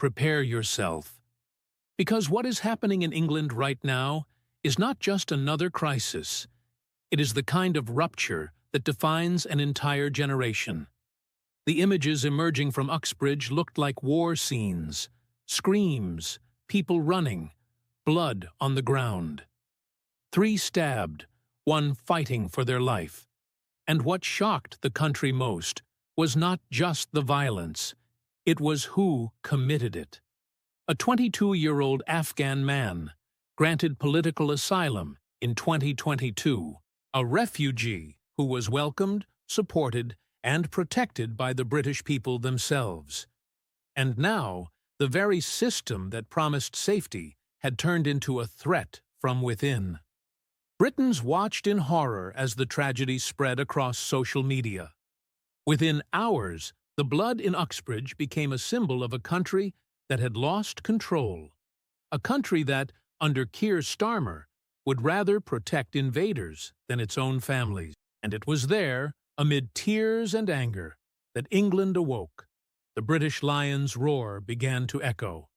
prepare yourself. Because what is happening in England right now is not just another crisis. It is the kind of rupture that defines an entire generation. The images emerging from Uxbridge looked like war scenes, screams, people running, blood on the ground. 3 stabbed, 1 fighting for their life. And what shocked the country most was not just the violence, it was who committed it. A 22-year-old Afghan man, granted political asylum in 2022, a refugee who was welcomed, supported, and protected by the British people themselves. And now, the very system that promised safety had turned into a threat from within. Britons watched in horror as the tragedy spread across social media. Within hours, the blood in Uxbridge became a symbol of a country that had lost control. A country that, under Keir Starmer, would rather protect invaders than its own families. And it was there, amid tears and anger, that England awoke. The British lion's roar began to echo.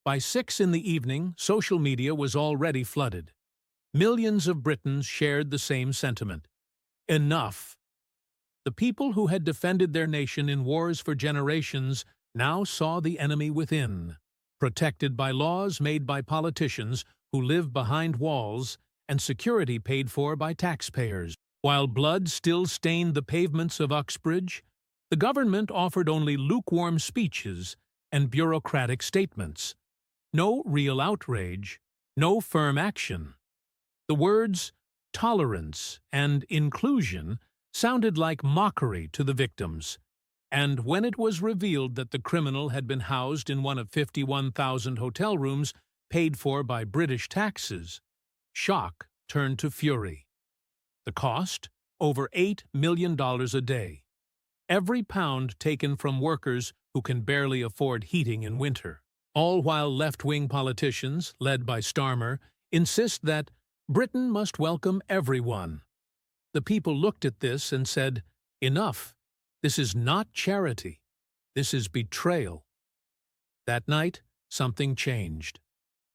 By 6 in the evening, social media was already flooded. Millions of Britons shared the same sentiment. Enough! The people who had defended their nation in wars for generations now saw the enemy within, protected by laws made by politicians who live behind walls and security paid for by taxpayers. While blood still stained the pavements of Uxbridge, the government offered only lukewarm speeches and bureaucratic statements. No real outrage, no firm action. The words tolerance and inclusion sounded like mockery to the victims, and when it was revealed that the criminal had been housed in one of 51,000 hotel rooms paid for by British taxes, shock turned to fury. The cost? Over $8 million a day. Every pound taken from workers who can barely afford heating in winter. All while left-wing politicians, led by Starmer, insist that Britain must welcome everyone. The people looked at this and said, enough, this is not charity, this is betrayal. That night, something changed.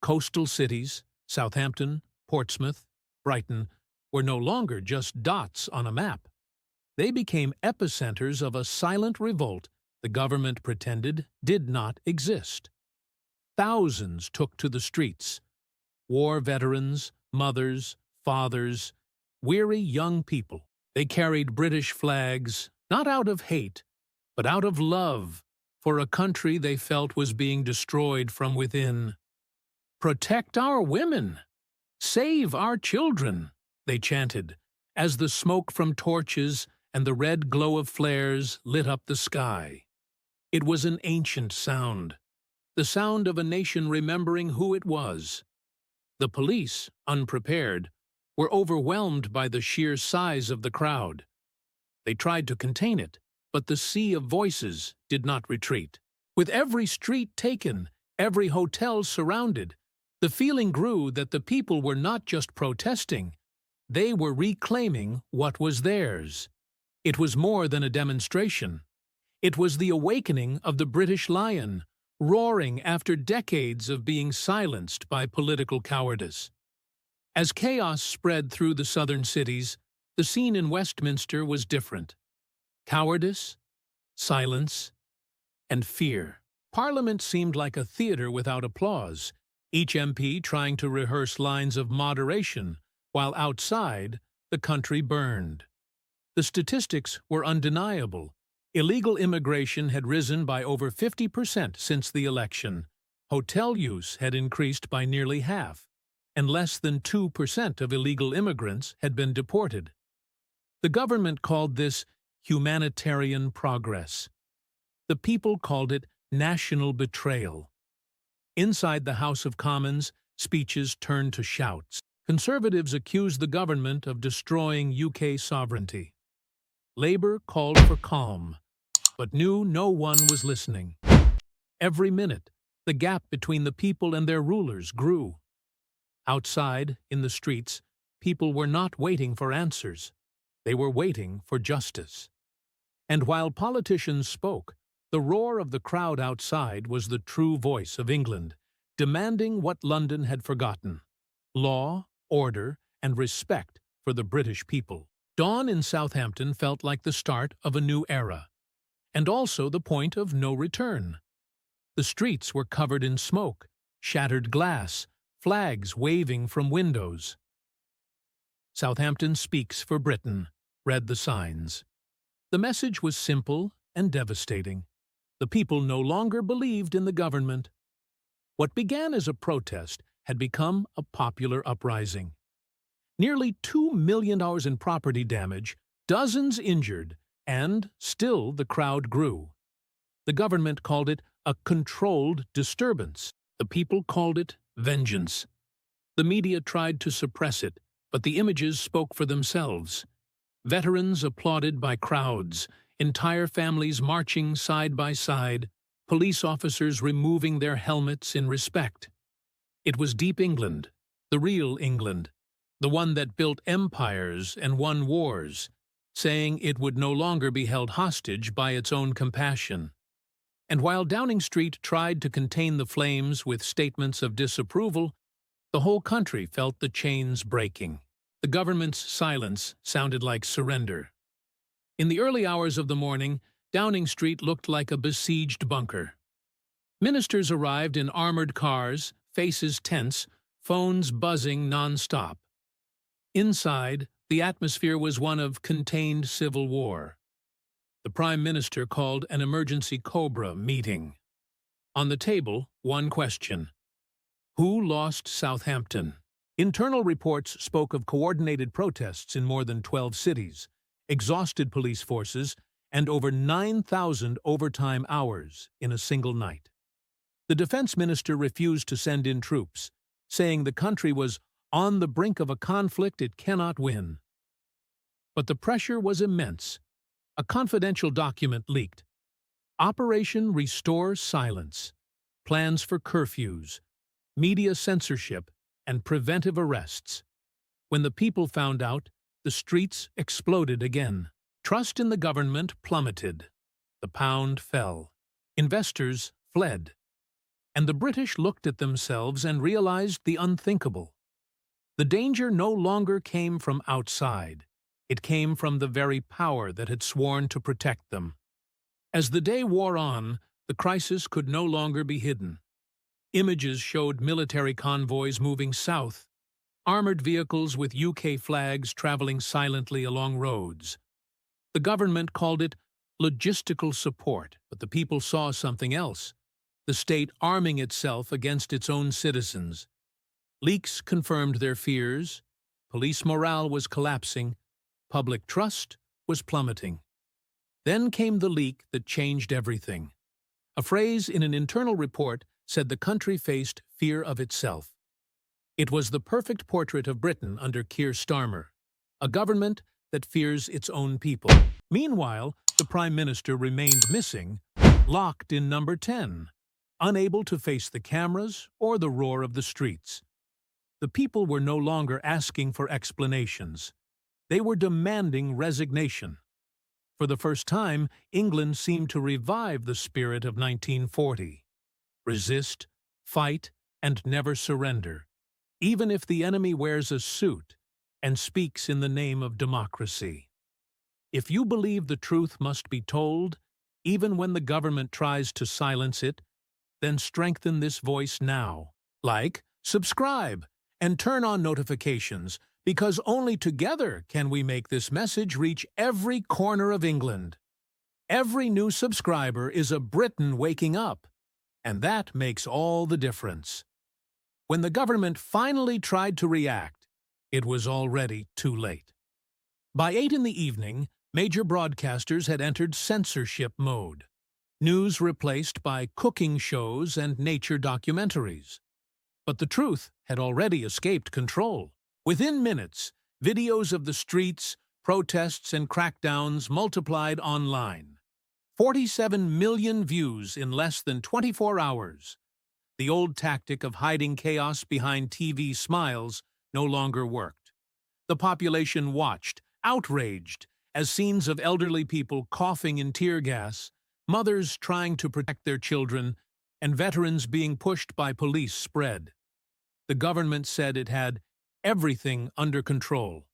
Coastal cities, Southampton, Portsmouth, Brighton, were no longer just dots on a map. They became epicenters of a silent revolt the government pretended did not exist. Thousands took to the streets. War veterans, mothers, fathers, weary young people. They carried British flags, not out of hate, but out of love for a country they felt was being destroyed from within. Protect our women! Save our children! They chanted, as the smoke from torches and the red glow of flares lit up the sky. It was an ancient sound, the sound of a nation remembering who it was. The police, unprepared, were overwhelmed by the sheer size of the crowd. They tried to contain it, but the sea of voices did not retreat. With every street taken, every hotel surrounded, the feeling grew that the people were not just protesting, they were reclaiming what was theirs. It was more than a demonstration. It was the awakening of the British lion, roaring after decades of being silenced by political cowardice. As chaos spread through the southern cities, the scene in Westminster was different. Cowardice, silence, and fear. Parliament seemed like a theater without applause, each MP trying to rehearse lines of moderation, while outside, the country burned. The statistics were undeniable. Illegal immigration had risen by over 50% since the election. Hotel use had increased by nearly half, and less than 2% of illegal immigrants had been deported. The government called this humanitarian progress. The people called it national betrayal. Inside the House of Commons, speeches turned to shouts. Conservatives accused the government of destroying UK sovereignty. Labour called for calm, but knew no one was listening. Every minute, the gap between the people and their rulers grew. Outside, in the streets, people were not waiting for answers. They were waiting for justice. And while politicians spoke, The roar of the crowd outside was the true voice of England, demanding what London had forgotten: law, order, and respect for the British people. Dawn in Southampton felt like the start of a new era, and also the point of no return. The streets were covered in smoke, shattered glass, flags waving from windows. "Southampton speaks for Britain," read the signs. The message was simple and devastating. The people no longer believed in the government. What began as a protest had become a popular uprising. Nearly $2 million in property damage, dozens injured, and still the crowd grew. The government called it a controlled disturbance. The people called it vengeance. The media tried to suppress it, but the images spoke for themselves. Veterans applauded by crowds, entire families marching side by side, police officers removing their helmets in respect. It was deep England, the real England, the one that built empires and won wars, saying it would no longer be held hostage by its own compassion. And while Downing Street tried to contain the flames with statements of disapproval, the whole country felt the chains breaking. The government's silence sounded like surrender. In the early hours of the morning, Downing Street looked like a besieged bunker. Ministers arrived in armored cars, faces tense, phones buzzing non-stop. Inside, the atmosphere was one of contained civil war. The Prime Minister called an emergency Cobra meeting. On the table, one question: who lost Southampton? Internal reports spoke of coordinated protests in more than 12 cities, exhausted police forces, and over 9,000 overtime hours in a single night. The defense minister refused to send in troops, saying the country was on the brink of a conflict it cannot win. But the pressure was immense. A confidential document leaked. Operation Restore Silence, plans for curfews, media censorship, and preventive arrests. When the people found out, the streets exploded again. Trust in the government plummeted. The pound fell. Investors fled. And the British looked at themselves and realized the unthinkable. The danger no longer came from outside. It came from the very power that had sworn to protect them. As the day wore on, the crisis could no longer be hidden. Images showed military convoys moving south, armored vehicles with UK flags traveling silently along roads. The government called it logistical support, but the people saw something else: the state arming itself against its own citizens. Leaks confirmed their fears. Police morale was collapsing. Public trust was plummeting. Then came the leak that changed everything. A phrase in an internal report said the country faced fear of itself. It was the perfect portrait of Britain under Keir Starmer, a government that fears its own people. Meanwhile, the Prime Minister remained missing, locked in number 10, unable to face the cameras or the roar of the streets. The people were no longer asking for explanations. They were demanding resignation. For the first time, England seemed to revive the spirit of 1940. Resist, fight, and never surrender, even if the enemy wears a suit and speaks in the name of democracy. If you believe the truth must be told, even when the government tries to silence it, then strengthen this voice now. Like, subscribe, and turn on notifications, because only together can we make this message reach every corner of England. Every new subscriber is a Briton waking up, and that makes all the difference. When the government finally tried to react, it was already too late. By 8 in the evening, major broadcasters had entered censorship mode. News replaced by cooking shows and nature documentaries. But the truth had already escaped control. Within minutes, videos of the streets, protests, and crackdowns multiplied online. 47 million views in less than 24 hours. The old tactic of hiding chaos behind TV smiles no longer worked. The population watched, outraged, as scenes of elderly people coughing in tear gas, Mothers trying to protect their children, and veterans being pushed by police spread. The government said it had everything under control,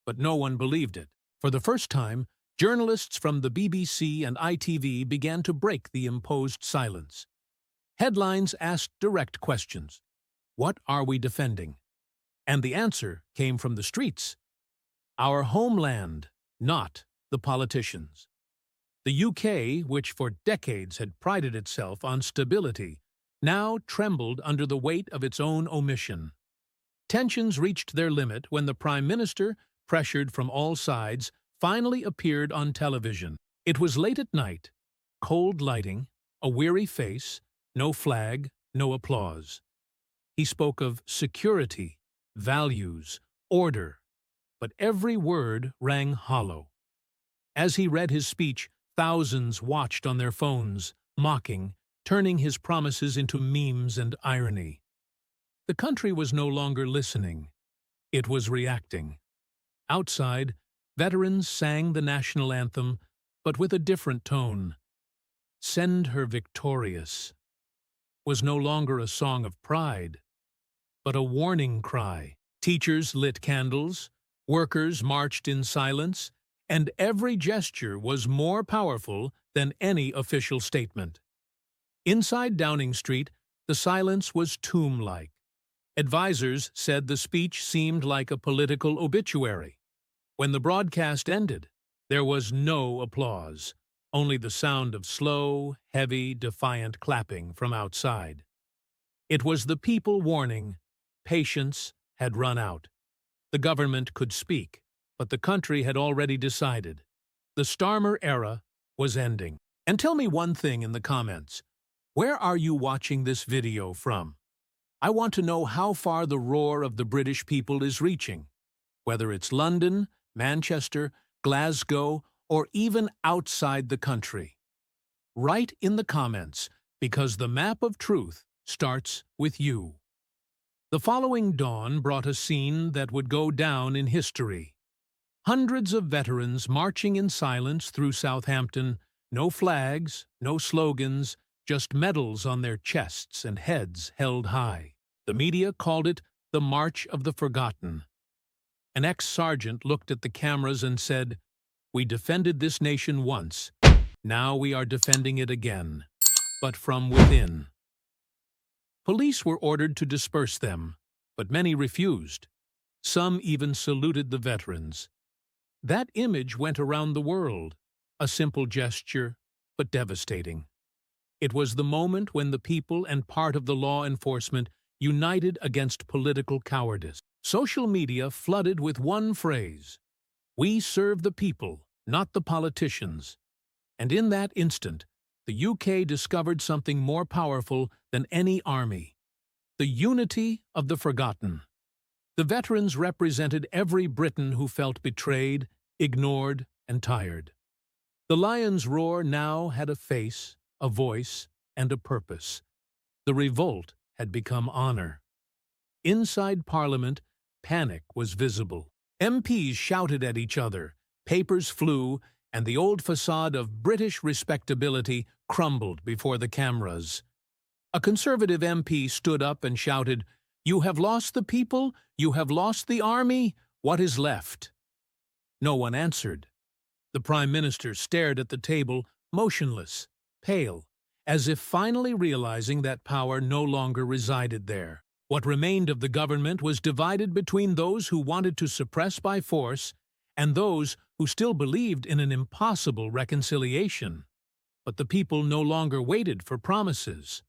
but no one believed it. For the first time, journalists from the BBC and ITV began to break the imposed silence. Headlines asked direct questions. What are we defending? And the answer came from the streets. Our homeland, not the politicians. The UK, which for decades had prided itself on stability, now trembled under the weight of its own omission. Tensions reached their limit when the Prime Minister, pressured from all sides, finally appeared on television. It was late at night, cold lighting, a weary face, no flag, no applause. He spoke of security, values, order, but every word rang hollow. As he read his speech, thousands watched on their phones, mocking, turning his promises into memes and irony. The country was no longer listening. It was reacting. Outside, veterans sang the national anthem, but with a different tone. "Send her victorious" was no longer a song of pride, but a warning cry. Teachers lit candles, workers marched in silence, and every gesture was more powerful than any official statement. Inside Downing Street, the silence was tomb-like. Advisers said the speech seemed like a political obituary. When the broadcast ended, there was no applause, only the sound of slow, heavy, defiant clapping from outside. It was the people warning. Patience had run out. The government could speak, but the country had already decided. The Starmer era was ending. And tell me one thing in the comments. Where are you watching this video from? I want to know how far the roar of the British people is reaching, whether it's London, Manchester, Glasgow, or even outside the country. Write in the comments, because the map of truth starts with you. The following dawn brought a scene that would go down in history. Hundreds of veterans marching in silence through Southampton, no flags, no slogans, just medals on their chests and heads held high. The media called it the March of the Forgotten. An ex-sergeant looked at the cameras and said, "We defended this nation once. Now we are defending it again, but from within." Police were ordered to disperse them, but many refused. Some even saluted the veterans. That image went around the world, a simple gesture, but devastating. It was the moment when the people and part of the law enforcement united against political cowardice. Social media flooded with one phrase: "We serve the people, not the politicians." And in that instant, the UK discovered something more powerful than any army: the unity of the forgotten. The veterans represented every Briton who felt betrayed, ignored, and tired. The lion's roar now had a face, a voice, and a purpose. The revolt had become honor. Inside Parliament, panic was visible. MPs shouted at each other, papers flew, and the old facade of British respectability crumbled before the cameras. A Conservative MP stood up and shouted, "You have lost the people, you have lost the army, what is left?" No one answered. The Prime Minister stared at the table, motionless, pale, as if finally realizing that power no longer resided there. What remained of the government was divided between those who wanted to suppress by force and those who still believed in an impossible reconciliation. But the people no longer waited for promises.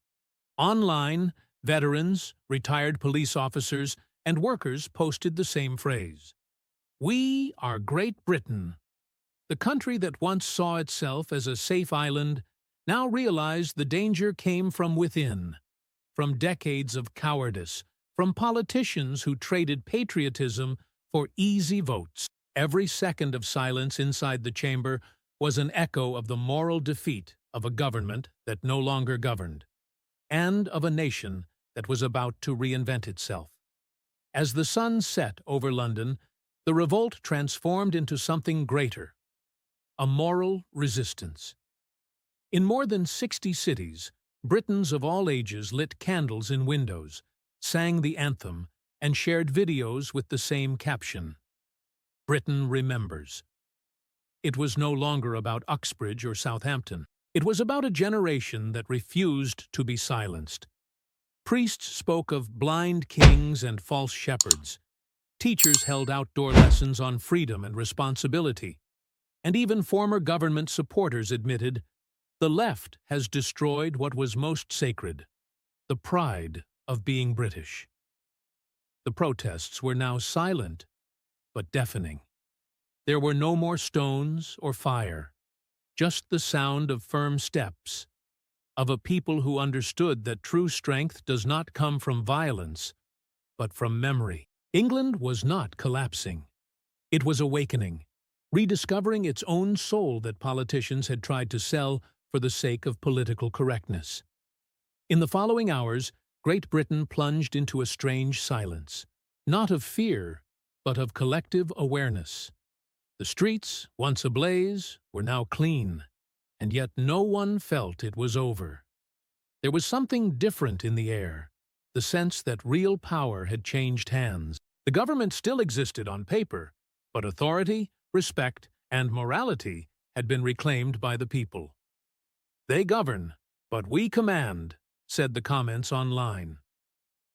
Online, veterans, retired police officers, and workers posted the same phrase: "We are Great Britain." The country that once saw itself as a safe island now realized the danger came from within, from decades of cowardice, from politicians who traded patriotism for easy votes. Every second of silence inside the chamber was an echo of the moral defeat of a government that no longer governed, and of a nation that was about to reinvent itself. As the sun set over London, the revolt transformed into something greater: a moral resistance. In more than 60 cities, Britons of all ages lit candles in windows, sang the anthem, and shared videos with the same caption: Britain remembers. It was no longer about Uxbridge or Southampton. It was about a generation that refused to be silenced. Priests spoke of blind kings and false shepherds. Teachers held outdoor lessons on freedom and responsibility. And even former government supporters admitted, the left has destroyed what was most sacred, the pride of being British. The protests were now silent, but deafening. There were no more stones or fire, just the sound of firm steps, of a people who understood that true strength does not come from violence, but from memory. England was not collapsing. It was awakening, rediscovering its own soul that politicians had tried to sell for the sake of political correctness. In the following hours, Great Britain plunged into a strange silence, not of fear, but of collective awareness. The streets, once ablaze, were now clean, and yet no one felt it was over. There was something different in the air, the sense that real power had changed hands. The government still existed on paper, but authority, respect, and morality had been reclaimed by the people. They govern, but we command, said the comments online.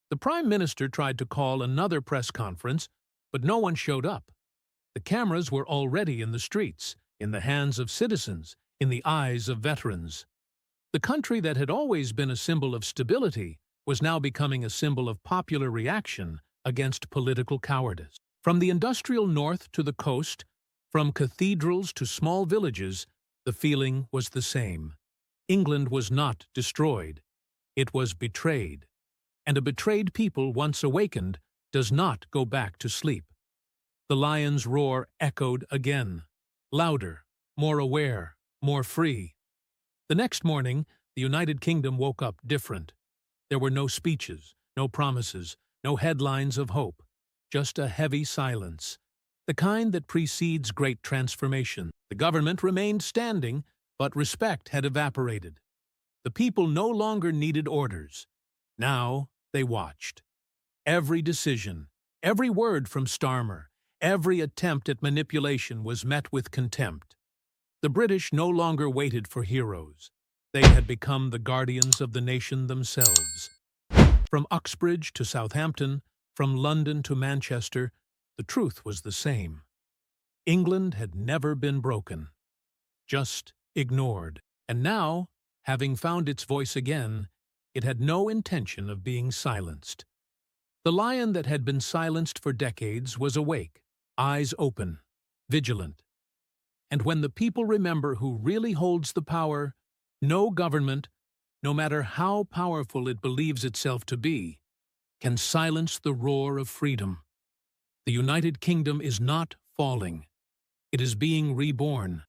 The Prime Minister tried to call another press conference, but no one showed up. The cameras were already in the streets, in the hands of citizens, in the eyes of veterans. The country that had always been a symbol of stability was now becoming a symbol of popular reaction against political cowardice. From the industrial north to the coast, from cathedrals to small villages, the feeling was the same. England was not destroyed. It was betrayed. And a betrayed people, once awakened, does not go back to sleep. The lion's roar echoed again, louder, more aware, more free. The next morning, the United Kingdom woke up different. There were no speeches, no promises, no headlines of hope, just a heavy silence, the kind that precedes great transformation. The government remained standing, but respect had evaporated. The people no longer needed orders. Now they watched. Every decision, every word from Starmer, every attempt at manipulation was met with contempt. The British no longer waited for heroes. They had become the guardians of the nation themselves. From Uxbridge to Southampton, from London to Manchester, the truth was the same. England had never been broken, just ignored. And now, having found its voice again, it had no intention of being silenced. The lion that had been silenced for decades was awake, eyes open, vigilant. And when the people remember who really holds the power, no government, no matter how powerful it believes itself to be, can silence the roar of freedom. The United Kingdom is not falling. It is being reborn.